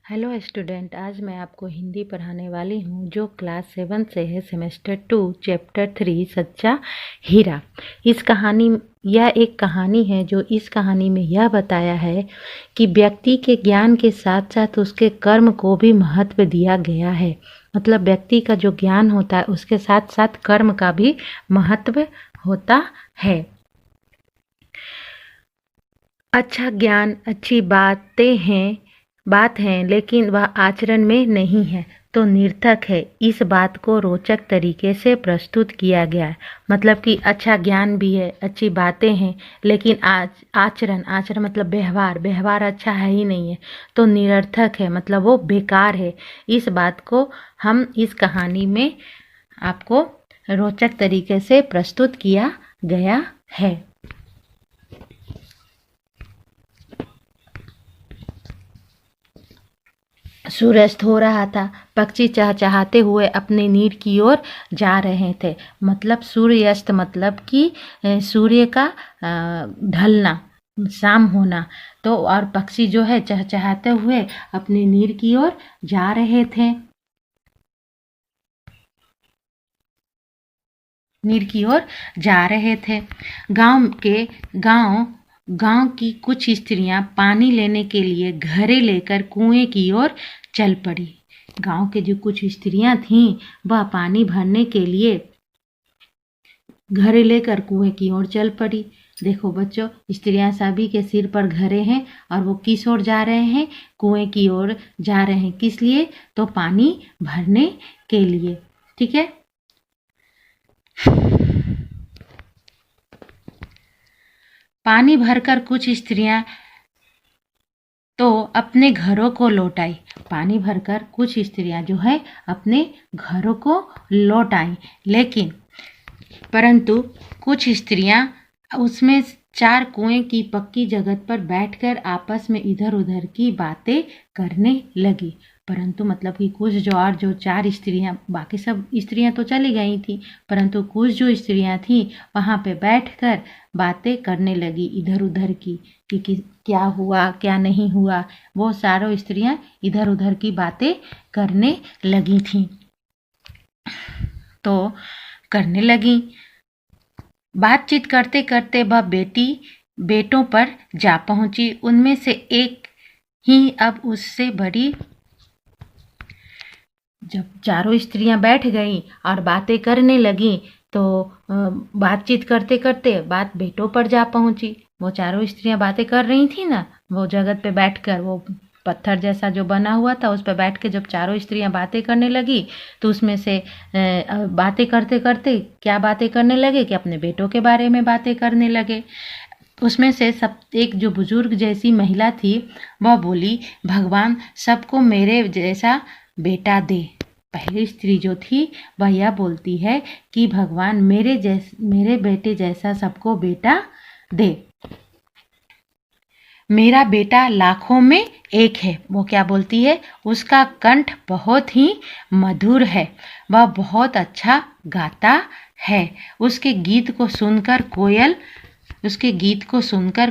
Hello student, आज मैं आपको हिंदी पढ़ाने वाली हूँ जो क्लास 7 से है, सेमेस्टर 2 चैप्टर 3 सच्चा हीरा। यह एक कहानी है जो इस कहानी में यह बताया है कि व्यक्ति के ज्ञान के साथ साथ उसके कर्म को भी महत्व दिया गया है। मतलब व्यक्ति का जो ज्ञान होता है उसके साथ साथ कर्म का भी महत्व होता है। अच्छा ज्ञान अच्छी बात है लेकिन वह आचरण में नहीं है तो निर्थक है। इस बात को रोचक तरीके से प्रस्तुत किया गया है। मतलब कि अच्छा ज्ञान भी है, अच्छी बातें हैं, लेकिन आचरण मतलब व्यवहार अच्छा है ही नहीं है तो निरर्थक है, मतलब वो बेकार है। इस बात को हम इस कहानी में आपको रोचक तरीके से प्रस्तुत किया गया है। सूर्यास्त हो रहा था। पक्षी चहचहाते हुए अपने नीड की ओर जा रहे थे। मतलब सूर्यास्त मतलब कि सूर्य का ढलना, शाम होना। तो और पक्षी जो है चहचहाते हुए अपने नीड की ओर जा रहे थे। नीर की ओर जा रहे थे। गांव की कुछ स्त्रियां पानी लेने के लिए घड़े लेकर कुएं की ओर चल पड़ी। गांव के जो कुछ स्त्रियां थीं वह पानी भरने के लिए घड़े लेकर कुएं की ओर चल पड़ी। देखो बच्चों, स्त्रियां सभी के सिर पर घड़े हैं और वो किस ओर जा रहे हैं? कुएं की ओर जा रहे हैं। किस लिए? तो पानी भरने के लिए। ठीक है। पानी भरकर कुछ स्त्रियां तो अपने घरों को लौट आई। पानी भरकर कुछ स्त्रियां जो है अपने घरों को लौट आई, लेकिन परंतु कुछ स्त्रियां उसमें 4 कुएं की पक्की जगह पर बैठकर आपस में इधर उधर की बातें करने लगी। परंतु मतलब कि कुछ जो 4 स्त्रियां, बाकी सब स्त्रियां तो चली गई थी, परंतु कुछ जो स्त्रियां थी वहां पे बैठकर बातें करने लगी इधर उधर की कि क्या हुआ क्या नहीं हुआ। वो सारों स्त्रियां इधर उधर की बातें करने लगी थी। तो करने लगी बातचीत करते करते वह बेटों पर जा पहुंची। उनमें से एक ही अब उससे बड़ी। जब चारों स्त्रियां बैठ गईं और बातें करने लगीं तो बातचीत करते करते बात बेटों पर जा पहुंची। वो चारों स्त्रियां बातें कर रही थी ना, वो जगह पे बैठकर, वो पत्थर जैसा जो बना हुआ था उस पर बैठ के जब चारों स्त्रियां बातें करने लगी तो उसमें से बातें करते करते क्या बातें करने लगे कि अपने बेटों के बारे में बातें करने लगे। उसमें से सब एक जो बुजुर्ग जैसी महिला थी वह बोली, भगवान सबको मेरे जैसा बेटा दे। पहली स्त्री जो थी वह यह बोलती है कि भगवान मेरे बेटे जैसा सबको बेटा दे। मेरा बेटा लाखों में एक है। वो क्या बोलती है? उसका कंठ बहुत ही मधुर है, वह बहुत अच्छा गाता है। उसके गीत को सुनकर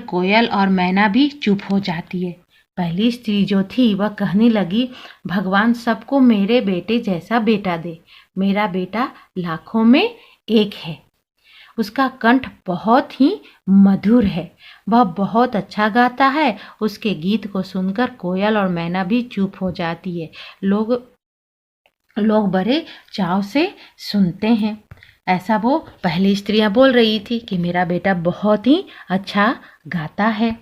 कोयल और मैना भी चुप हो जाती है। पहली स्त्री जो थी वह कहने लगी, भगवान सबको मेरे बेटे जैसा बेटा दे। मेरा बेटा लाखों में एक है, उसका कंठ बहुत ही मधुर है, वह बहुत अच्छा गाता है। उसके गीत को सुनकर कोयल और मैना भी चुप हो जाती है। लोग बड़े चाव से सुनते हैं। ऐसा वो पहली स्त्रियां बोल रही थी कि मेरा बेटा बहुत ही अच्छा गाता है।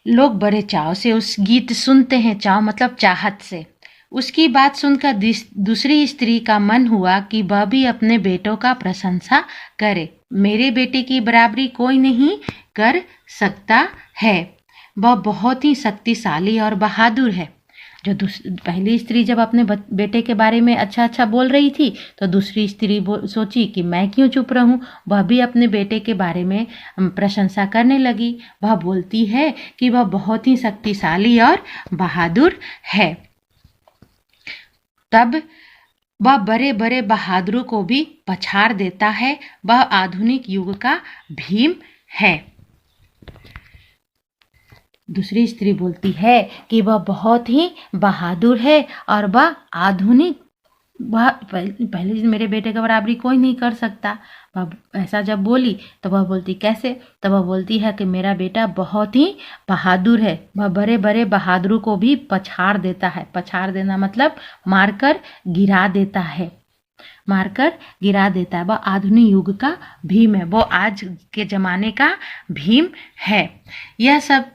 लोग बड़े चाव से उस गीत सुनते हैं। चाव मतलब चाहत से। उसकी बात सुनकर दूसरी स्त्री का मन हुआ कि वह भी अपने बेटों का प्रशंसा करे। मेरे बेटे की बराबरी कोई नहीं कर सकता है, वह बहुत ही शक्तिशाली और बहादुर है। जो पहली स्त्री जब अपने बेटे के बारे में अच्छा अच्छा बोल रही थी तो दूसरी स्त्री सोची कि मैं क्यों चुप रहूं। वह भी अपने बेटे के बारे में प्रशंसा करने लगी। वह बोलती है कि वह बहुत ही शक्तिशाली और बहादुर है। तब वह बड़े बड़े बहादुरों को भी पछाड़ देता है। वह आधुनिक युग का भीम है। दूसरी स्त्री बोलती है कि वह बहुत ही बहादुर है और वह आधुनिक, वह पहले मेरे बेटे का बराबरी कोई नहीं कर सकता। वह ऐसा जब बोली तो वह बोलती कैसे, तो वह बोलती है कि मेरा बेटा बहुत ही बहादुर है, वह बड़े बड़े बहादुरों को भी पछाड़ देता है। पछाड़ देना मतलब मारकर गिरा देता है, मारकर गिरा देता है। वह आधुनिक युग का भीम है, वो आज के ज़माने का भीम है। यह सब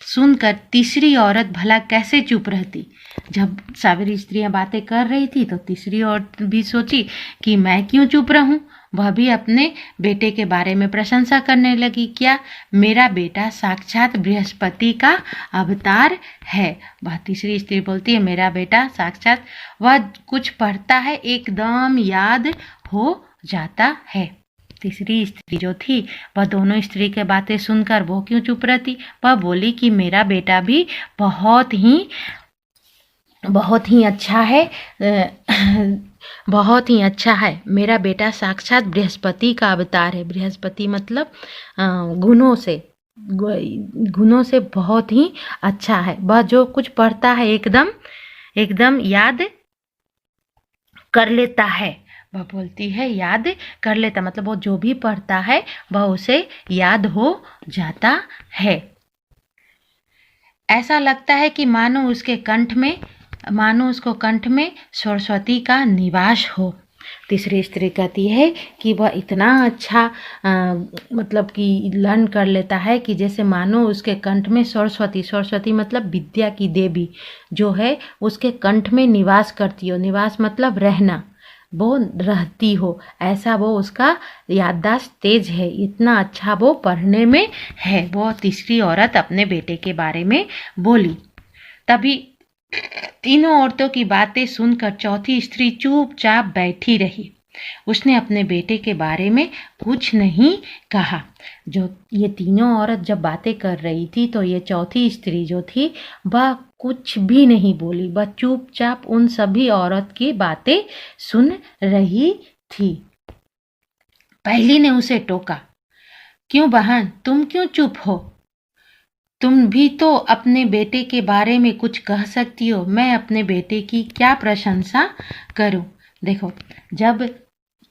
सुनकर तीसरी औरत भला कैसे चुप रहती। जब सारी स्त्रियां बातें कर रही थी तो तीसरी औरत भी सोची कि मैं क्यों चुप रहूं। वह भी अपने बेटे के बारे में प्रशंसा करने लगी। क्या, मेरा बेटा साक्षात बृहस्पति का अवतार है। वह तीसरी स्त्री बोलती है मेरा बेटा साक्षात, वह कुछ पढ़ता है एकदम याद हो जाता है। तीसरी स्त्री जो थी वह दोनों स्त्री के बातें सुनकर वो क्यों चुप रहती। वह बोली कि मेरा बेटा भी बहुत ही अच्छा है, बहुत ही अच्छा है। मेरा बेटा साक्षात बृहस्पति का अवतार है। बृहस्पति मतलब गुणों से बहुत ही अच्छा है। वह जो कुछ पढ़ता है एकदम याद कर लेता है। वह बोलती है याद कर लेता, मतलब वो जो भी पढ़ता है वह उसे याद हो जाता है। ऐसा लगता है कि मानो उसको कंठ में सरस्वती का निवास हो। तीसरी स्त्री कहती है कि वह इतना अच्छा मतलब कि लर्न कर लेता है कि जैसे मानो उसके कंठ में सरस्वती मतलब विद्या की देवी जो है उसके कंठ में निवास करती हो। निवास मतलब रहना, वो रहती हो, ऐसा वो उसका याददाश्त तेज है, इतना अच्छा वो पढ़ने में है। वो तीसरी औरत अपने बेटे के बारे में बोली। तभी तीनों औरतों की बातें सुनकर चौथी स्त्री चुपचाप बैठी रही। उसने अपने बेटे के बारे में कुछ नहीं कहा। जो ये तीनों औरत जब बातें कर रही थी तो ये चौथी स्त्री जो थी वह कुछ भी नहीं बोली, वह चुपचाप उन सभी औरत की बातें सुन रही थी। पहली ने उसे टोका, क्यों बहन, तुम क्यों चुप हो? तुम भी तो अपने बेटे के बारे में कुछ कह सकती हो। मैं अपने बेटे की क्या प्रशंसा करूं? देखो, जब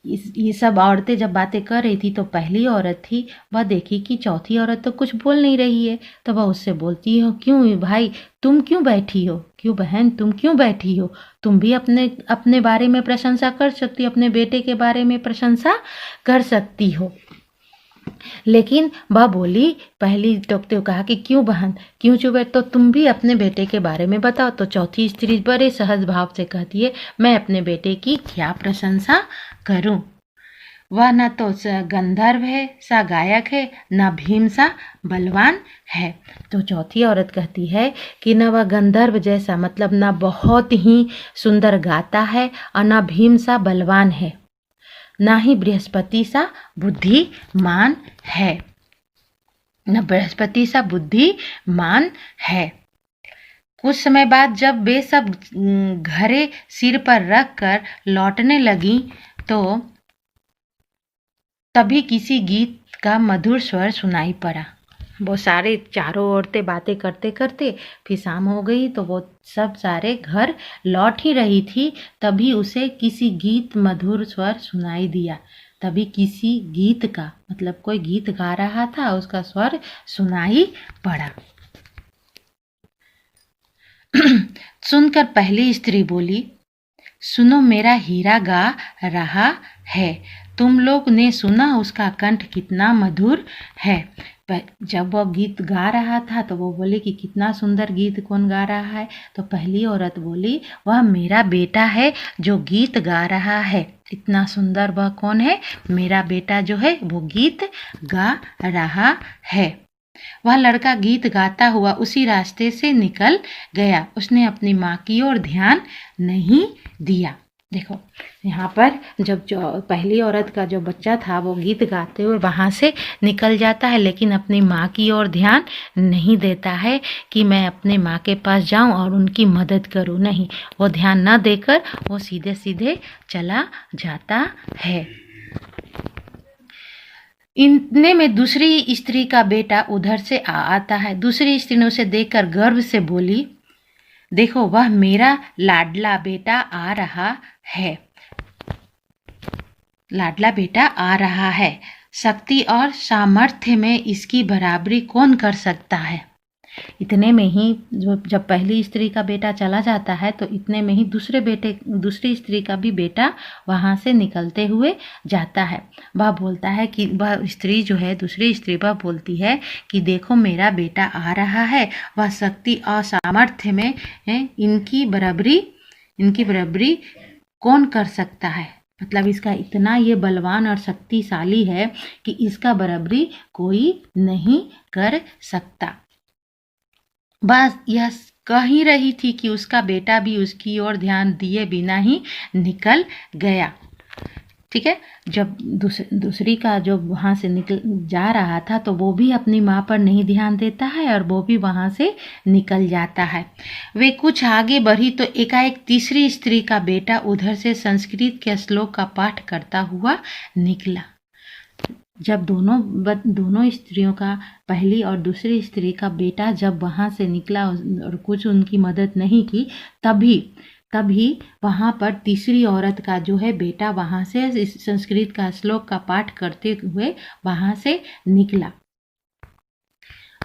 ये सब औरतें जब बातें कर रही थी तो पहली औरत थी, वह देखी कि चौथी औरत तो कुछ बोल नहीं रही है, तो वह उससे बोलती हो, क्यों भाई तुम क्यों बैठी हो? क्यों बहन तुम क्यों बैठी हो? तुम भी अपने बारे में प्रशंसा कर सकती हो, अपने बेटे के बारे में प्रशंसा कर सकती हो। लेकिन वह बोली, पहली टोकते हुए कहा कि क्यों बहन, क्यों चुप है? तो तुम भी अपने बेटे के बारे में बताओ। तो चौथी स्त्री बड़े सहज भाव से कहती है, मैं अपने बेटे की क्या प्रशंसा करूं? वह न तो गंधर्व है सा गायक है, न भीम सा बलवान है। तो चौथी औरत कहती है कि न वह गंधर्व जैसा मतलब न बहुत ही सुंदर गाता है और न भीम सा बलवान है, ना ही बृहस्पति सा बुद्धिमान है, न बृहस्पति सा बुद्धिमान है। कुछ समय बाद जब वे सब घड़े सिर पर रख कर लौटने लगी तो तभी किसी गीत का मधुर स्वर सुनाई पड़ा। वो सारे चारों औरतें बातें करते करते फिर शाम हो गई तो वो सब सारे घर लौट ही रही थी, तभी उसे किसी गीत मधुर स्वर सुनाई दिया। तभी किसी गीत का मतलब कोई गीत गा रहा था, उसका स्वर सुनाई पड़ा। सुनकर पहली स्त्री बोली, सुनो, मेरा हीरा गा रहा है। तुम लोग ने सुना उसका कंठ कितना मधुर है। जब वो गीत गा रहा था तो वो बोले कि कितना सुंदर गीत कौन गा रहा है? तो पहली औरत बोली, वह मेरा बेटा है जो गीत गा रहा है। इतना सुंदर वह कौन है? मेरा बेटा जो है वो गीत गा रहा है। वह लड़का गीत गाता हुआ उसी रास्ते से निकल गया। उसने अपनी माँ की ओर ध्यान नहीं दिया। देखो, यहाँ पर जब जो पहली औरत का जो बच्चा था वो गीत गाते हुए वहाँ से निकल जाता है, लेकिन अपनी माँ की ओर ध्यान नहीं देता है कि मैं अपने माँ के पास जाऊँ और उनकी मदद करूँ। नहीं, वो ध्यान न देकर वो सीधे सीधे चला जाता है। इतने में दूसरी स्त्री का बेटा उधर से आता है। दूसरी स्त्री ने उसे देखकर गर्व से बोली, देखो वह मेरा लाडला बेटा आ रहा है, लाडला बेटा आ रहा है। शक्ति और सामर्थ्य में इसकी बराबरी कौन कर सकता है। इतने में ही जब पहली स्त्री का बेटा चला जाता है तो इतने में ही दूसरी स्त्री का भी बेटा वहाँ से निकलते हुए जाता है। वह बोलता है कि वह स्त्री जो है, दूसरी स्त्री वह बोलती है कि देखो मेरा बेटा आ रहा है, वह शक्ति और सामर्थ्य में इनकी बराबरी कौन कर सकता है। मतलब इसका इतना ये बलवान और शक्तिशाली है कि इसका बराबरी कोई नहीं कर सकता। बस यह कह ही रही थी कि उसका बेटा भी उसकी ओर ध्यान दिए बिना ही निकल गया। ठीक है, जब दूसरी का जो वहाँ से निकल जा रहा था तो वो भी अपनी माँ पर नहीं ध्यान देता है और वो भी वहाँ से निकल जाता है। वे कुछ आगे बढ़ी तो एकाएक तीसरी स्त्री का बेटा उधर से संस्कृत के श्लोक का पाठ करता हुआ निकला। जब दोनों स्त्रियों का, पहली और दूसरी स्त्री का बेटा जब वहाँ से निकला और कुछ उनकी मदद नहीं की, तभी वहाँ पर तीसरी औरत का जो है बेटा वहाँ से संस्कृत का श्लोक का पाठ करते हुए वहाँ से निकला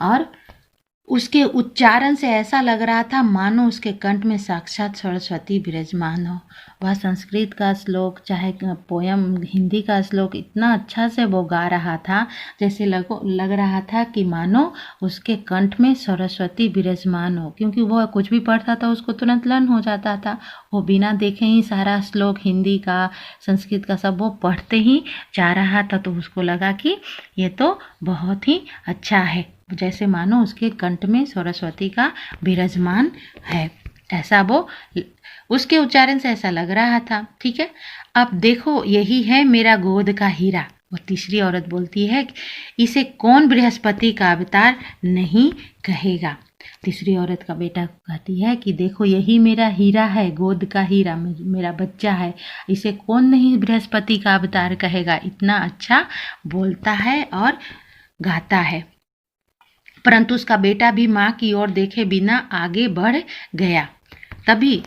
और उसके उच्चारण से ऐसा लग रहा था मानो उसके कंठ में साक्षात सरस्वती विराजमान हो। वह संस्कृत का श्लोक, चाहे पोयम हिंदी का श्लोक, इतना अच्छा से वो गा रहा था जैसे लग रहा था कि मानो उसके कंठ में सरस्वती विराजमान हो, क्योंकि वह कुछ भी पढ़ता था उसको तुरंत लर्न हो जाता था। वो बिना देखे ही सारा श्लोक हिंदी का, संस्कृत का सब वो पढ़ते ही जा रहा था। तो उसको लगा कि ये तो बहुत ही अच्छा है, जैसे मानो उसके कंठ में सरस्वती का विराजमान है, ऐसा वो उसके उच्चारण से ऐसा लग रहा था। ठीक है, अब देखो यही है मेरा गोद का हीरा। वो तीसरी औरत बोलती है इसे कौन बृहस्पति का अवतार नहीं कहेगा। तीसरी औरत का बेटा कहती है कि देखो यही मेरा हीरा है, गोद का हीरा, मेरा बच्चा है, इसे कौन नहीं बृहस्पति का अवतार कहेगा। इतना अच्छा बोलता है और गाता है। परंतु उसका बेटा भी माँ की ओर देखे बिना आगे बढ़ गया। तभी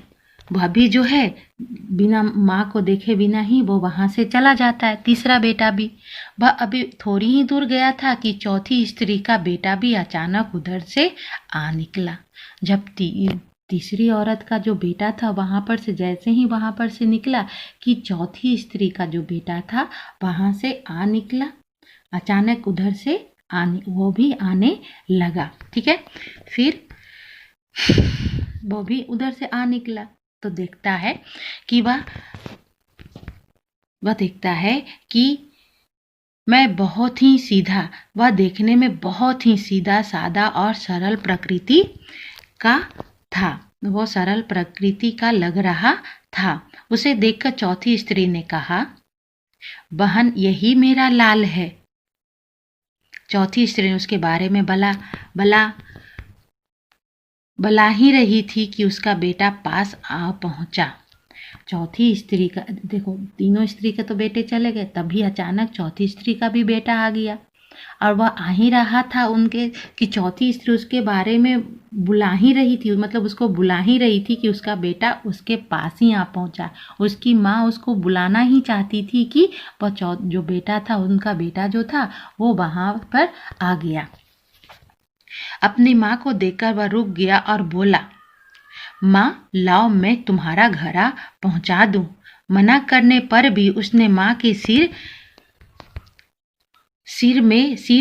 वह भी जो है बिना माँ को देखे बिना ही वो वहाँ से चला जाता है। तीसरा बेटा भी, वह अभी थोड़ी ही दूर गया था कि चौथी स्त्री का बेटा भी अचानक उधर से आ निकला। जब तीसरी औरत का जो बेटा था वहाँ पर से जैसे ही वहाँ पर से निकला कि चौथी स्त्री का जो बेटा था वहाँ से आ निकला, अचानक उधर से वो भी आने लगा। ठीक है, फिर वो भी उधर से आ निकला तो देखता है कि वह देखता है कि मैं बहुत ही सीधा, वह देखने में बहुत ही सीधा सादा और सरल प्रकृति का था। वो सरल प्रकृति का लग रहा था। उसे देखकर चौथी स्त्री ने कहा, बहन यही मेरा लाल है। चौथी स्त्री ने उसके बारे में बला ही रही थी कि उसका बेटा पास आ पहुंचा। चौथी स्त्री का, देखो तीनों स्त्री के तो बेटे चले गए, तभी अचानक चौथी स्त्री का भी बेटा आ गया और वह आ ही रहा था उनके कि चौथी स्त्री उसके बारे में बुला ही रही थी, मतलब उसको बुला ही रही थी कि उसका बेटा उसके पास ही आ पहुंचा। उसकी माँ उसको बुलाना ही चाहती थी कि वह जो बेटा था, उनका बेटा जो था वो वहाँ पर आ गया। अपनी माँ को देखकर वह रुक गया और बोला, माँ लाओ मैं तुम्हारा घड़ा पहुँचा दूँ। मना करने पर भी उसने माँ के सिर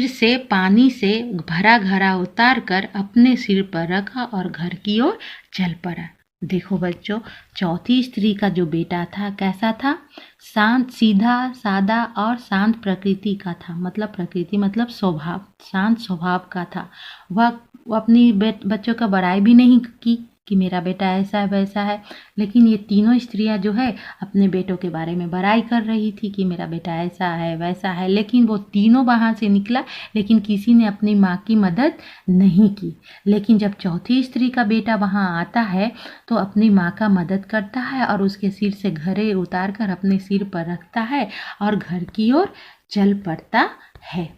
से पानी से भरा घड़ा उतार कर अपने सिर पर रखा और घर की ओर चल पड़ा। देखो बच्चों, चौथी स्त्री का जो बेटा था कैसा था? शांत, सीधा सादा और शांत प्रकृति का था। मतलब प्रकृति मतलब स्वभाव, शांत स्वभाव का था। वह अपनी बच्चों का बड़ाई भी नहीं की कि मेरा बेटा ऐसा है वैसा है, लेकिन ये तीनों स्त्रियां जो है अपने बेटों के बारे में बड़ाई कर रही थी कि मेरा बेटा ऐसा है वैसा है। लेकिन वो तीनों वहाँ से निकला, लेकिन किसी ने अपनी माँ की मदद नहीं की। लेकिन जब चौथी स्त्री का बेटा वहाँ आता है तो अपनी माँ का मदद करता है और उसके सिर से घड़े उतार कर अपने सिर पर रखता है और घर की ओर चल पड़ता है।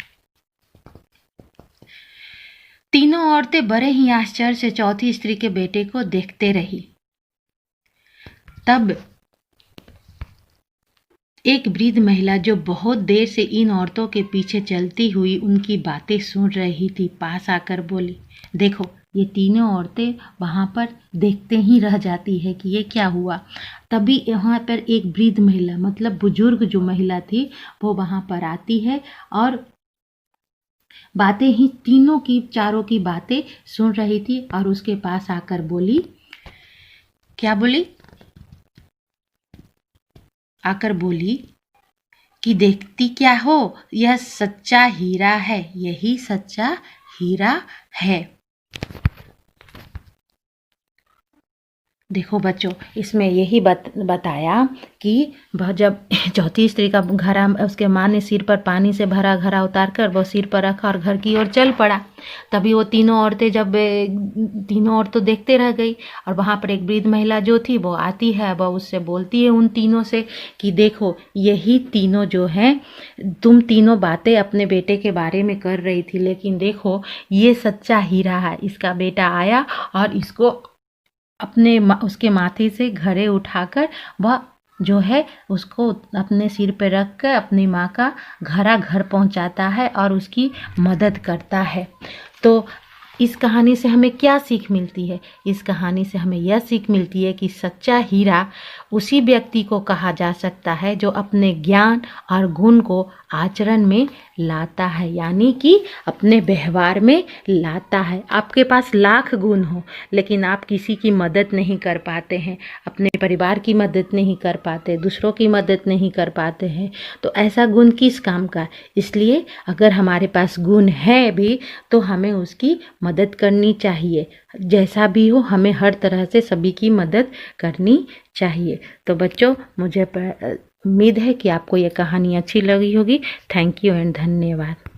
तीनों औरतें बड़े ही आश्चर्य से चौथी स्त्री के बेटे को देखते रही। तब एक वृद्ध महिला जो बहुत देर से इन औरतों के पीछे चलती हुई उनकी बातें सुन रही थी, पास आकर बोली, देखो ये तीनों औरतें वहाँ पर देखते ही रह जाती है कि ये क्या हुआ। तभी वहाँ पर एक वृद्ध महिला, मतलब बुजुर्ग जो महिला थी, वो वहाँ पर आती है और बातें ही तीनों की, चारों की बातें सुन रही थी और उसके पास आकर बोली, क्या बोली, आकर बोली कि देखती क्या हो, यह सच्चा हीरा है, यही सच्चा हीरा है। देखो बच्चों, इसमें यही बताया कि जब चौथी स्त्री का घड़ा, उसके माँ ने सिर पर पानी से भरा घड़ा उतार कर वो सिर पर रखा और घर की ओर चल पड़ा। तभी वो तीनों औरतें, जब तीनों औरतें देखते रह गई और वहाँ पर एक वृद्ध महिला जो थी वो आती है, वह उससे बोलती है उन तीनों से कि देखो यही तीनों जो हैं, तुम तीनों बातें अपने बेटे के बारे में कर रही थी, लेकिन देखो ये सच्चा हीरा है। इसका बेटा आया और इसको अपने उसके माथे से घड़े उठाकर वह जो है उसको अपने सिर पे रख कर अपनी माँ का घड़ा घर पहुँचाता है और उसकी मदद करता है। तो इस कहानी से हमें क्या सीख मिलती है? इस कहानी से हमें यह सीख मिलती है कि सच्चा हीरा उसी व्यक्ति को कहा जा सकता है जो अपने ज्ञान और गुण को आचरण में लाता है, यानी कि अपने व्यवहार में लाता है। आपके पास लाख गुण हो लेकिन आप किसी की मदद नहीं कर पाते हैं, अपने परिवार की मदद नहीं कर पाते, दूसरों की मदद नहीं कर पाते हैं, तो ऐसा गुण किस काम का? इसलिए अगर हमारे पास गुण है भी तो हमें उसकी मदद करनी चाहिए। जैसा भी हो, हमें हर तरह से सभी की मदद करनी चाहिए। तो बच्चों, मुझे उम्मीद है कि आपको ये कहानी अच्छी लगी होगी। थैंक यू एंड धन्यवाद।